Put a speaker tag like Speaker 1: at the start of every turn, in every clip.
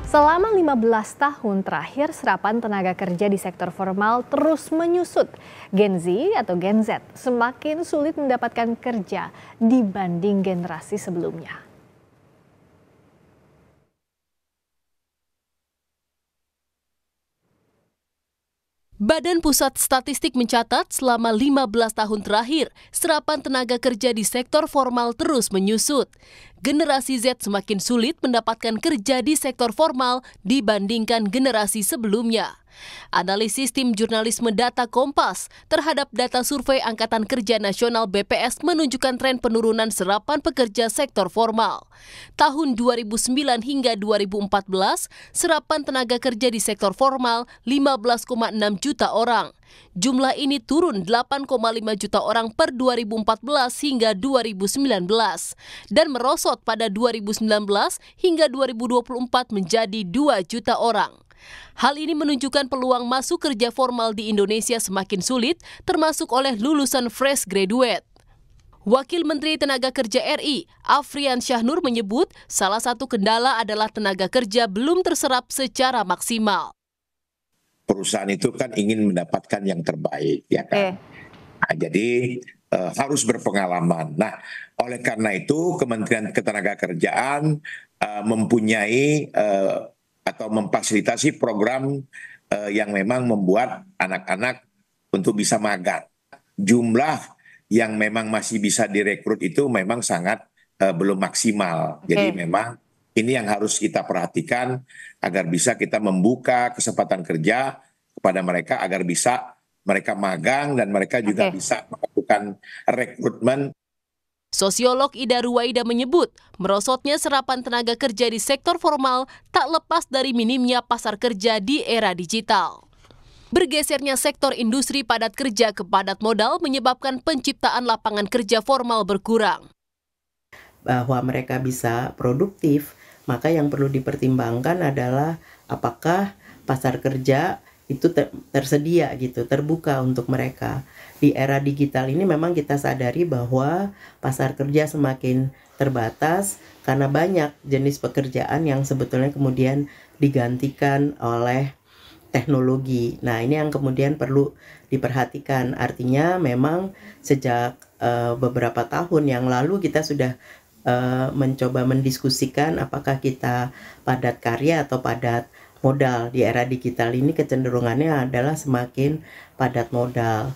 Speaker 1: Selama 15 tahun terakhir, serapan tenaga kerja di sektor formal terus menyusut. Gen Z atau Gen Z semakin sulit mendapatkan kerja dibanding generasi sebelumnya.
Speaker 2: Badan Pusat Statistik mencatat selama 15 tahun terakhir, serapan tenaga kerja di sektor formal terus menyusut. Generasi Z semakin sulit mendapatkan kerja di sektor formal dibandingkan generasi sebelumnya. Analisis tim jurnalisme data Kompas terhadap data survei Angkatan Kerja Nasional BPS menunjukkan tren penurunan serapan pekerja sektor formal. Tahun 2009 hingga 2014, serapan tenaga kerja di sektor formal 15,6 juta orang. Jumlah ini turun 8,5 juta orang per 2014 hingga 2019 dan merosot pada 2019 hingga 2024 menjadi 2 juta orang. Hal ini menunjukkan peluang masuk kerja formal di Indonesia semakin sulit, termasuk oleh lulusan fresh graduate. Wakil Menteri Tenaga Kerja RI, Afrian Syahnur menyebut salah satu kendala adalah tenaga kerja belum terserap secara maksimal.
Speaker 3: Perusahaan itu kan ingin mendapatkan yang terbaik, ya kan? Nah, jadi harus berpengalaman. Nah, oleh karena itu Kementerian Ketenagakerjaan mempunyai atau memfasilitasi program yang memang membuat anak-anak untuk bisa magang. Jumlah yang memang masih bisa direkrut itu memang sangat belum maksimal. Jadi memang ini yang harus kita perhatikan agar bisa kita membuka kesempatan kerja kepada mereka agar bisa mereka magang dan mereka juga bisa melakukan rekrutmen.
Speaker 2: Sosiolog Ida Ruwaida menyebut, merosotnya serapan tenaga kerja di sektor formal tak lepas dari minimnya pasar kerja di era digital. Bergesernya sektor industri padat kerja ke padat modal menyebabkan penciptaan lapangan kerja formal berkurang.
Speaker 4: Bahwa mereka bisa produktif, maka yang perlu dipertimbangkan adalah apakah pasar kerja itu tersedia gitu, terbuka untuk mereka. Di era digital ini memang kita sadari bahwa pasar kerja semakin terbatas karena banyak jenis pekerjaan yang sebetulnya kemudian digantikan oleh teknologi. Nah, ini yang kemudian perlu diperhatikan. Artinya memang sejak beberapa tahun yang lalu kita sudah mencoba mendiskusikan apakah kita padat karya atau padat modal. Di era digital ini kecenderungannya adalah semakin padat modal.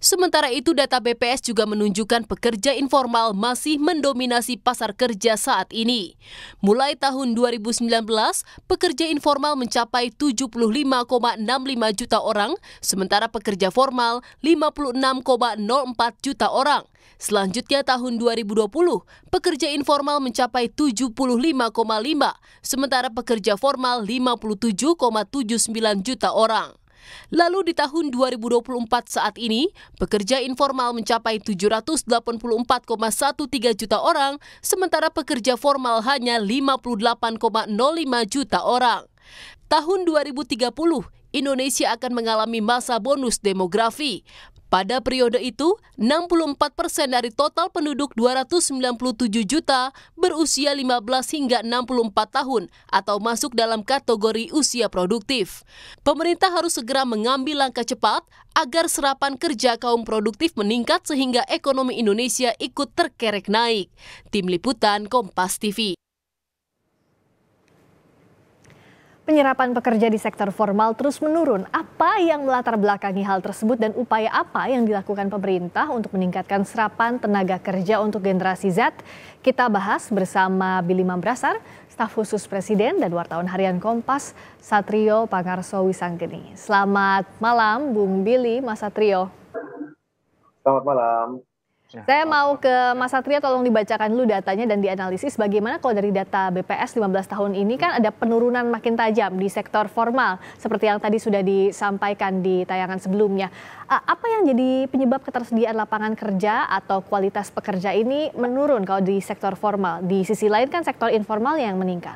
Speaker 2: Sementara itu, data BPS juga menunjukkan pekerja informal masih mendominasi pasar kerja saat ini. Mulai tahun 2019, pekerja informal mencapai 75,65 juta orang, sementara pekerja formal 56,04 juta orang. Selanjutnya tahun 2020, pekerja informal mencapai 75,5, sementara pekerja formal 57,79 juta orang. Lalu di tahun 2024 saat ini, pekerja informal mencapai 784,13 juta orang, sementara pekerja formal hanya 58,05 juta orang. Tahun 2030, Indonesia akan mengalami masa bonus demografi. Pada periode itu, 64% dari total penduduk 297 juta berusia 15 hingga 64 tahun atau masuk dalam kategori usia produktif. Pemerintah harus segera mengambil langkah cepat agar serapan kerja kaum produktif meningkat sehingga ekonomi Indonesia ikut terkerek naik. Tim Liputan Kompas TV.
Speaker 1: Penyerapan pekerja di sektor formal terus menurun. Apa yang melatar belakangi hal tersebut dan upaya apa yang dilakukan pemerintah untuk meningkatkan serapan tenaga kerja untuk generasi Z? Kita bahas bersama Billy Mambrasar, staf khusus Presiden dan wartawan harian Kompas, Satrio Pangarso Wisanggeni. Selamat malam, Bung Billy, Mas Satrio.
Speaker 5: Selamat malam.
Speaker 1: Saya mau ke Mas Satria, tolong dibacakan dulu datanya dan dianalisis bagaimana kalau dari data BPS 15 tahun ini kan ada penurunan makin tajam di sektor formal seperti yang tadi sudah disampaikan di tayangan sebelumnya. Apa yang jadi penyebab ketersediaan lapangan kerja atau kualitas pekerja ini menurun kalau di sektor formal? Di sisi lain kan sektor informal yang meningkat.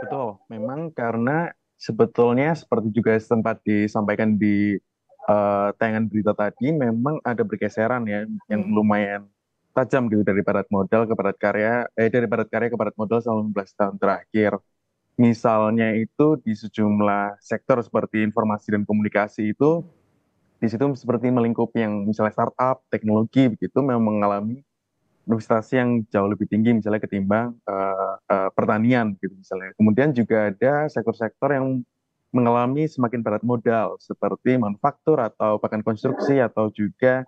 Speaker 5: Betul, memang karena sebetulnya seperti juga sempat disampaikan di tayangan berita tadi, memang ada bergeseran ya yang lumayan tajam gitu dari padat modal ke padat karya, dari padat karya ke padat modal selama 15 tahun terakhir. Misalnya itu di sejumlah sektor seperti informasi dan komunikasi itu, di situ seperti melingkupi yang misalnya startup, teknologi begitu memang mengalami investasi yang jauh lebih tinggi misalnya ketimbang pertanian gitu misalnya. Kemudian juga ada sektor-sektor yang mengalami semakin berat modal seperti manufaktur atau bahkan konstruksi atau juga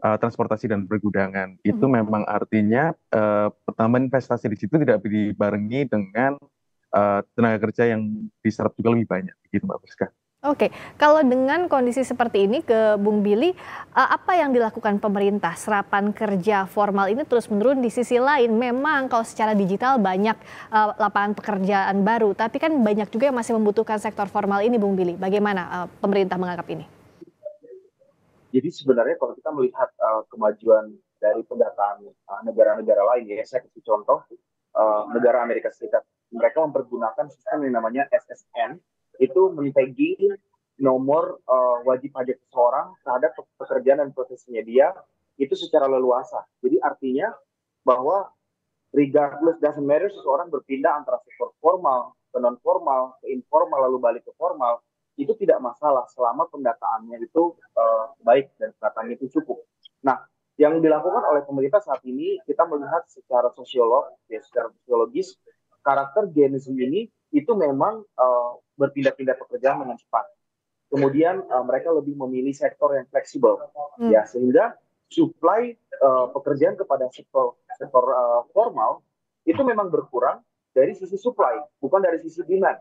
Speaker 5: transportasi dan pergudangan. Itu memang artinya pertambahan investasi di situ tidak dibarengi dengan tenaga kerja yang diserap juga lebih banyak, begitu Mbak Friska.
Speaker 1: Oke, kalau dengan kondisi seperti ini ke Bung Billy, apa yang dilakukan pemerintah? Serapan kerja formal ini terus menurun, di sisi lain memang kalau secara digital banyak lapangan pekerjaan baru, tapi kan banyak juga yang masih membutuhkan sektor formal ini, Bung Billy. Bagaimana pemerintah menganggap ini?
Speaker 6: Jadi sebenarnya kalau kita melihat kemajuan dari pendataan negara-negara lain, ya saya kasih contoh negara Amerika Serikat, mereka mempergunakan sistem yang namanya SSN, itu men-tagging nomor wajib pajak seseorang terhadap pekerjaan dan profesinya dia itu secara leluasa. Jadi artinya bahwa regardless doesn't matter seseorang berpindah antara sektor formal ke non formal ke informal lalu balik ke formal, itu tidak masalah selama pendataannya itu baik dan pendataannya itu cukup. Nah, yang dilakukan oleh pemerintah saat ini kita melihat secara secara sosiologis karakter Gen Z ini itu memang berpindah-pindah pekerjaan dengan cepat. Kemudian mereka lebih memilih sektor yang fleksibel, ya sehingga supply pekerjaan kepada sektor formal itu memang berkurang dari sisi supply, bukan dari sisi demand,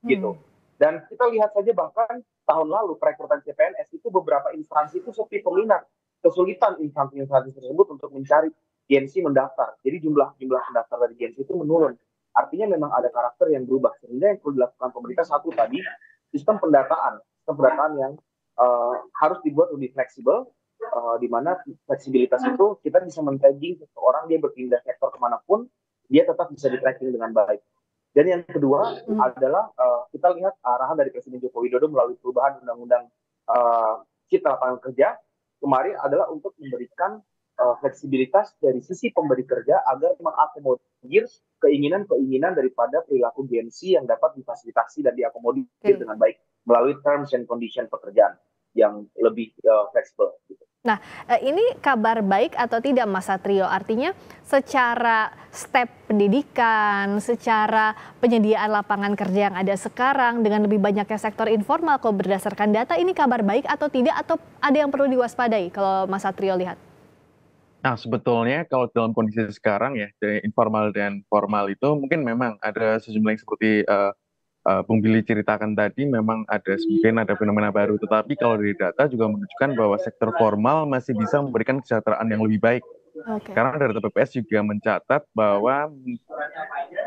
Speaker 6: gitu. Dan kita lihat saja bahkan tahun lalu perekrutan CPNS itu beberapa instansi itu sepi peminat, kesulitan instansi tersebut untuk mencari Gen Z mendaftar. Jadi jumlah pendaftar dari Gen Z itu menurun. Artinya memang ada karakter yang berubah. Sehingga yang perlu dilakukan pemerintah satu tadi, sistem pendataan yang harus dibuat lebih fleksibel, di mana fleksibilitas itu kita bisa men-tagging seseorang dia berpindah sektor kemanapun, dia tetap bisa di-tracking dengan baik. Dan yang kedua adalah kita lihat arahan dari Presiden Joko Widodo melalui perubahan Undang-Undang Cipta Lapangan Kerja kemarin adalah untuk memberikan fleksibilitas dari sisi pemberi kerja agar mengakomodir keinginan-keinginan daripada perilaku Gen Z yang dapat difasilitasi dan diakomodir dengan baik melalui terms and condition pekerjaan yang lebih fleksibel. Gitu.
Speaker 1: Nah, ini kabar baik atau tidak Mas Satrio? Artinya secara step pendidikan, secara penyediaan lapangan kerja yang ada sekarang dengan lebih banyaknya sektor informal, kalau berdasarkan data ini kabar baik atau tidak, atau ada yang perlu diwaspadai kalau Mas Satrio lihat?
Speaker 5: Nah, sebetulnya kalau dalam kondisi sekarang ya, dari informal dan formal itu mungkin memang ada sejumlah yang seperti Bung Billy ceritakan tadi, memang mungkin ada fenomena baru. Tetapi kalau dari data juga menunjukkan bahwa sektor formal masih bisa memberikan kesejahteraan yang lebih baik.
Speaker 1: Okay.
Speaker 5: Karena dari BPS juga mencatat bahwa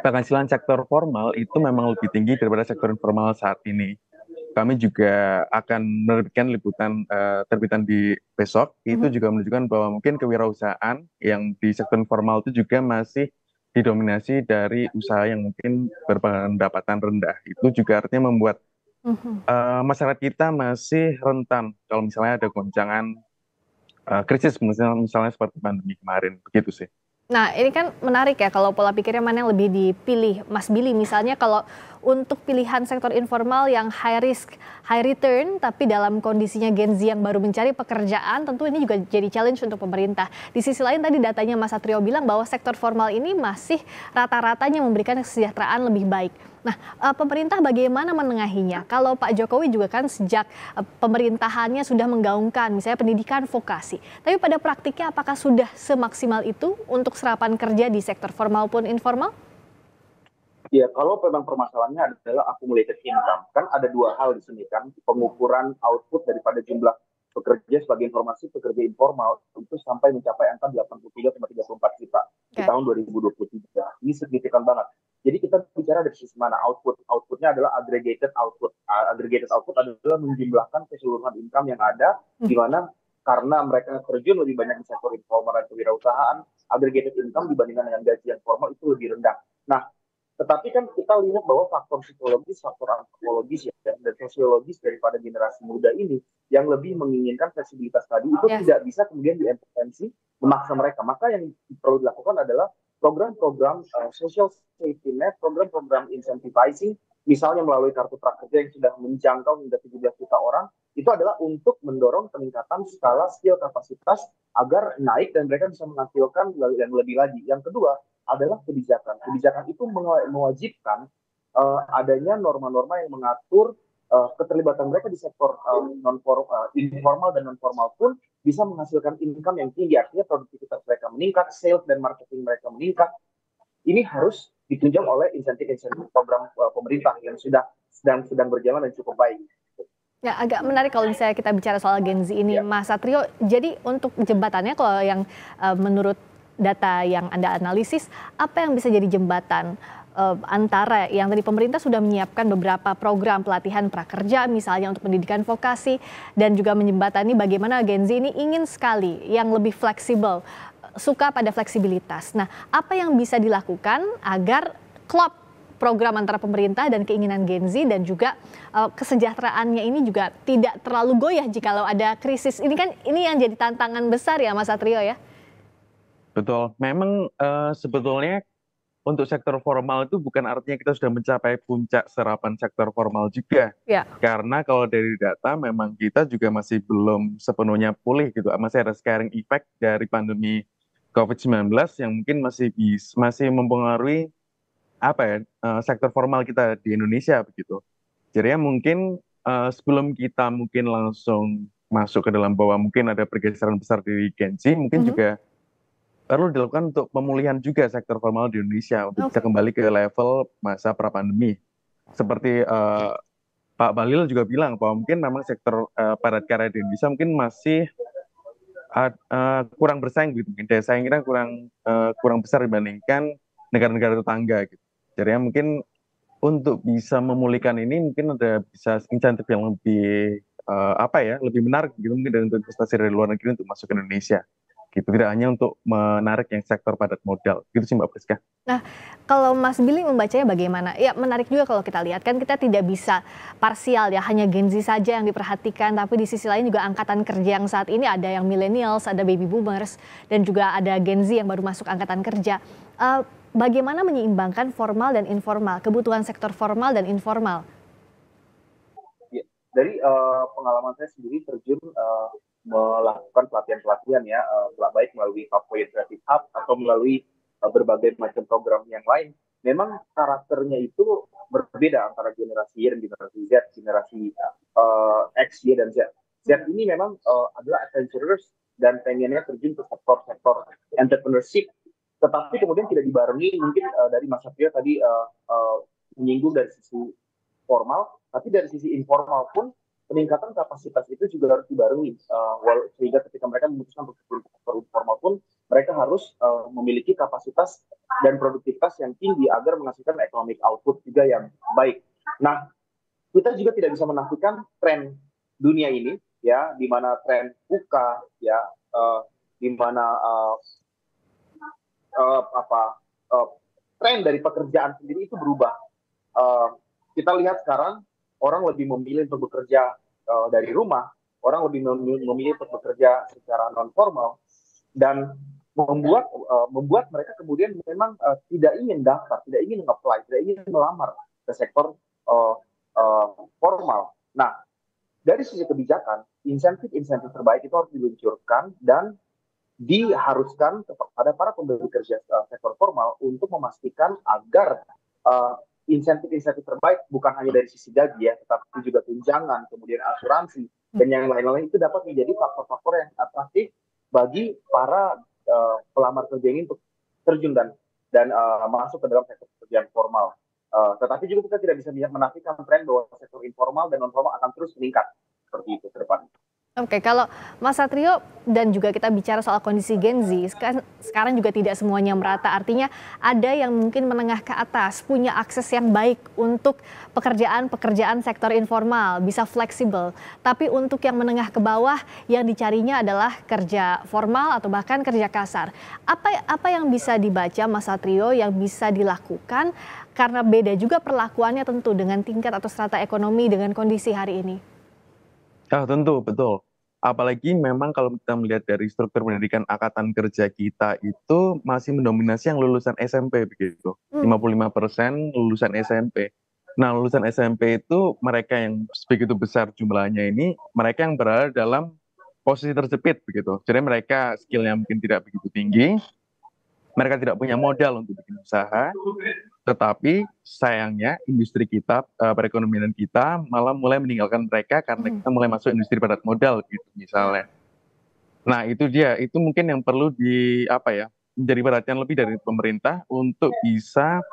Speaker 5: penghasilan sektor formal itu memang lebih tinggi daripada sektor informal saat ini. Kami juga akan menerbitkan liputan terbitan di besok, itu juga menunjukkan bahwa mungkin kewirausahaan yang di sektor informal itu juga masih didominasi dari usaha yang mungkin berpendapatan rendah. Itu juga artinya membuat masyarakat kita masih rentan kalau misalnya ada goncangan krisis, misalnya seperti pandemi kemarin, begitu sih.
Speaker 1: Nah, ini kan menarik ya kalau pola pikirnya mana yang lebih dipilih. Mas Billy, misalnya kalau untuk pilihan sektor informal yang high risk, high return, tapi dalam kondisinya Gen Z yang baru mencari pekerjaan, tentu ini juga jadi challenge untuk pemerintah. Di sisi lain tadi datanya Mas Satrio bilang bahwa sektor formal ini masih rata-ratanya memberikan kesejahteraan lebih baik. Nah, pemerintah bagaimana menengahinya? Kalau Pak Jokowi juga kan sejak pemerintahannya sudah menggaungkan misalnya pendidikan vokasi. Tapi pada praktiknya apakah sudah semaksimal itu untuk serapan kerja di sektor formal maupun informal?
Speaker 6: Ya, kalau memang permasalahannya adalah accumulated income, kan ada dua hal di sini kan, pengukuran output daripada jumlah pekerja sebagai informasi pekerja informal itu sampai mencapai angka 83,34 juta di tahun 2023. Ini signifikan banget. Jadi kita bicara dari sisi mana output. Outputnya adalah aggregated output. Aggregated output adalah menjumlahkan keseluruhan income yang ada, di mana karena mereka terjun lebih banyak di sektor informal dan kewirausahaan, aggregated income dibandingkan dengan gaji yang formal itu lebih rendah. Nah, tetapi kan kita lihat bahwa faktor psikologis, faktor antropologis ya, dan sosiologis daripada generasi muda ini yang lebih menginginkan fleksibilitas tadi itu tidak bisa kemudian diintervensi memaksa mereka. Maka yang perlu dilakukan adalah program-program social safety net, program-program incentivizing, misalnya melalui kartu prakerja yang sudah menjangkau hingga 17 juta orang, itu adalah untuk mendorong peningkatan skala skill kapasitas agar naik dan mereka bisa menghasilkan yang lebih lagi. Yang kedua adalah kebijakan. Kebijakan itu mewajibkan adanya norma-norma yang mengatur keterlibatan mereka di sektor informal dan non formal pun bisa menghasilkan income yang tinggi, artinya produktivitas mereka meningkat, sales dan marketing mereka meningkat. Ini harus ditunjang oleh insentif-insentif program pemerintah yang sedang berjalan dan cukup baik.
Speaker 1: Ya, agak menarik kalau misalnya kita bicara soal Gen Z ini, Mas Satrio. Jadi untuk jembatannya, kalau yang menurut data yang Anda analisis, apa yang bisa jadi jembatan antara yang tadi pemerintah sudah menyiapkan beberapa program pelatihan prakerja misalnya untuk pendidikan vokasi, dan juga menjembatani bagaimana Gen Z ini ingin sekali yang lebih fleksibel, suka pada fleksibilitas. Nah, apa yang bisa dilakukan agar klop program antara pemerintah dan keinginan Gen Z, dan juga kesejahteraannya ini juga tidak terlalu goyah jikalau ada krisis. Ini kan yang jadi tantangan besar ya Mas Satrio ya?
Speaker 5: Betul, memang sebetulnya untuk sektor formal itu bukan artinya kita sudah mencapai puncak serapan sektor formal juga.
Speaker 1: Ya.
Speaker 5: Karena kalau dari data memang kita juga masih belum sepenuhnya pulih gitu. Masih ada scaring effect dari pandemi COVID-19 yang mungkin masih mempengaruhi sektor formal kita di Indonesia begitu. Jadi mungkin sebelum kita mungkin langsung masuk ke dalam bahwa mungkin ada pergeseran besar di Gen Z, mungkin juga perlu dilakukan untuk pemulihan juga sektor formal di Indonesia untuk bisa kembali ke level masa pra-pandemi. Seperti Pak Bahlil juga bilang bahwa mungkin memang sektor padat karya di Indonesia mungkin masih kurang bersaing gitu. Mungkin daya saingnya kurang besar dibandingkan negara-negara tetangga gitu. Jadi mungkin untuk bisa memulihkan ini mungkin ada bisa insentif yang lebih lebih menarik gitu, mungkin dari investasi dari luar negeri untuk masuk ke Indonesia. Gitu, tidak hanya untuk menarik yang sektor padat modal. Gitu sih Mbak Priska.
Speaker 1: Nah, kalau Mas Billy membacanya bagaimana? Ya, menarik juga kalau kita lihat, kan kita tidak bisa parsial ya, hanya Gen Z saja yang diperhatikan, tapi di sisi lain juga angkatan kerja yang saat ini ada yang millennials, ada baby boomers, dan juga ada Gen Z yang baru masuk angkatan kerja. Bagaimana menyeimbangkan formal dan informal, kebutuhan sektor formal dan informal?
Speaker 6: Ya, dari pengalaman saya sendiri terjun melakukan pelatihan-pelatihan ya, baik melalui Papua Creative Hub atau melalui berbagai macam program yang lain. Memang karakternya itu berbeda antara generasi Y dan generasi Z, generasi X, Y, dan Z. Z ini memang adalah adventurers dan pengennya terjun ke sektor-sektor entrepreneurship, tetapi kemudian tidak dibarengi mungkin dari Mas Satrio tadi menyinggung dari sisi formal, tapi dari sisi informal pun peningkatan kapasitas itu juga harus dibarengi, sehingga ketika mereka memutuskan untuk sektor informal pun mereka harus memiliki kapasitas dan produktivitas yang tinggi agar menghasilkan economic output juga yang baik. Nah, kita juga tidak bisa menafikan tren dunia ini, ya, di mana tren buka, ya, di mana tren dari pekerjaan sendiri itu berubah. Kita lihat sekarang orang lebih memilih untuk bekerja dari rumah, orang lebih memilih untuk bekerja secara non formal, dan membuat mereka kemudian memang tidak ingin daftar, tidak ingin apply, tidak ingin melamar ke sektor formal. Nah, dari sisi kebijakan, insentif terbaik itu harus diluncurkan dan diharuskan kepada para pemberi kerja sektor formal untuk memastikan agar insentif terbaik bukan hanya dari sisi gaji ya, tetapi juga tunjangan, kemudian asuransi, dan yang lain-lain itu dapat menjadi faktor-faktor yang atraktif bagi para pelamar kerja ini untuk terjun dan masuk ke dalam sektor pekerjaan formal. Tetapi juga kita tidak bisa menafikan tren bahwa sektor informal dan non formal akan terus meningkat seperti itu ke depan.
Speaker 1: Oke, kalau Mas Satrio dan juga kita bicara soal kondisi Gen Z, sekarang juga tidak semuanya merata. Artinya ada yang mungkin menengah ke atas, punya akses yang baik untuk pekerjaan sektor informal, bisa fleksibel. Tapi untuk yang menengah ke bawah, yang dicarinya adalah kerja formal atau bahkan kerja kasar. Apa yang bisa dibaca Mas Satrio, yang bisa dilakukan, karena beda juga perlakuannya tentu dengan tingkat atau strata ekonomi dengan kondisi hari ini?
Speaker 5: Tentu, betul. Apalagi memang kalau kita melihat dari struktur pendidikan angkatan kerja kita itu masih mendominasi yang lulusan SMP begitu. 55% lulusan SMP. Nah, lulusan SMP itu mereka yang begitu besar jumlahnya ini, mereka yang berada dalam posisi terjepit begitu. Jadi mereka skillnya mungkin tidak begitu tinggi, mereka tidak punya modal untuk bikin usaha, tetapi sayangnya industri kita, perekonomian kita malah mulai meninggalkan mereka karena kita mulai masuk industri padat modal gitu misalnya. Nah itu dia, itu mungkin yang perlu menjadi perhatian lebih dari pemerintah untuk bisa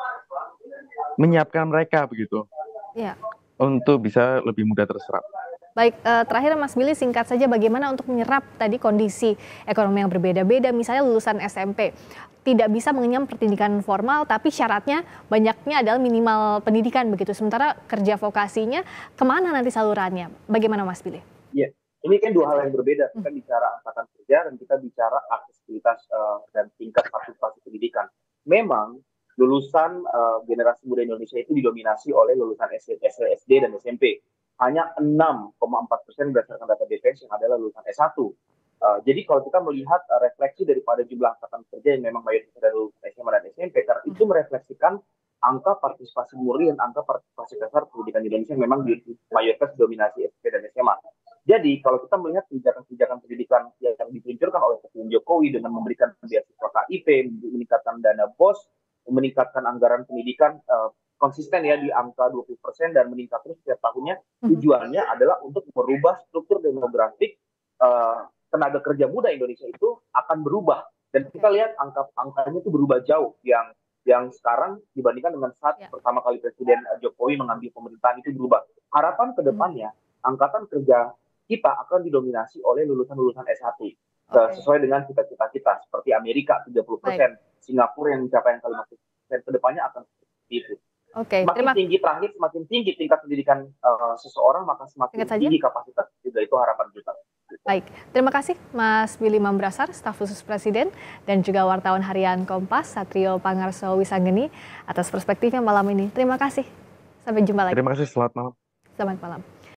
Speaker 5: menyiapkan mereka begitu,
Speaker 1: Ya.
Speaker 5: untuk bisa lebih mudah terserap.
Speaker 1: Baik, terakhir Mas Billy, singkat saja bagaimana untuk menyerap tadi kondisi ekonomi yang berbeda-beda, misalnya lulusan SMP tidak bisa mengenyam pendidikan formal, tapi syaratnya banyaknya adalah minimal pendidikan begitu, sementara kerja vokasinya kemana nanti salurannya? Bagaimana Mas Billy?
Speaker 6: Iya, ini kan dua hal yang berbeda. Kita bicara angkatan kerja dan kita bicara aksesibilitas dan tingkat partisipasi pendidikan. Memang lulusan generasi muda Indonesia itu didominasi oleh lulusan SD dan SMP. Hanya 6,4% berdasarkan data BPS yang adalah lulusan S1. Jadi kalau kita melihat refleksi daripada jumlah angkatan kerja yang memang mayoritas dari lulusan SMA dan SMP, karena itu merefleksikan angka partisipasi murni dan angka partisipasi dasar pendidikan Indonesia yang memang mayoritas dominasi SMP dan SMA. Jadi kalau kita melihat kebijakan-kebijakan pendidikan yang diluncurkan oleh Presiden Jokowi dengan memberikan beasiswa KIP, meningkatkan dana BOS, meningkatkan anggaran pendidikan konsisten ya di angka 20% dan meningkat terus setiap tahunnya, tujuannya adalah untuk merubah struktur demografik tenaga kerja muda Indonesia itu akan berubah. Dan kita lihat angkanya itu berubah jauh yang sekarang dibandingkan dengan saat pertama kali Presiden Jokowi mengambil pemerintahan itu berubah. Harapan ke depannya angkatan kerja kita akan didominasi oleh lulusan-lulusan S1 sesuai dengan cita-cita kita seperti Amerika 30%, Singapura yang mencapai angka 50%, ke depannya akan seperti itu. Semakin tinggi tingkat pendidikan seseorang, maka semakin tinggi kapasitas juga, itu harapan kita.
Speaker 1: Baik, terima kasih Mas Billy Mambrasar, staf khusus Presiden, dan juga wartawan harian Kompas, Satrio Pangarso Wisanggeni, atas perspektifnya malam ini. Terima kasih. Sampai jumpa lagi.
Speaker 5: Terima kasih, selamat malam.
Speaker 1: Selamat malam.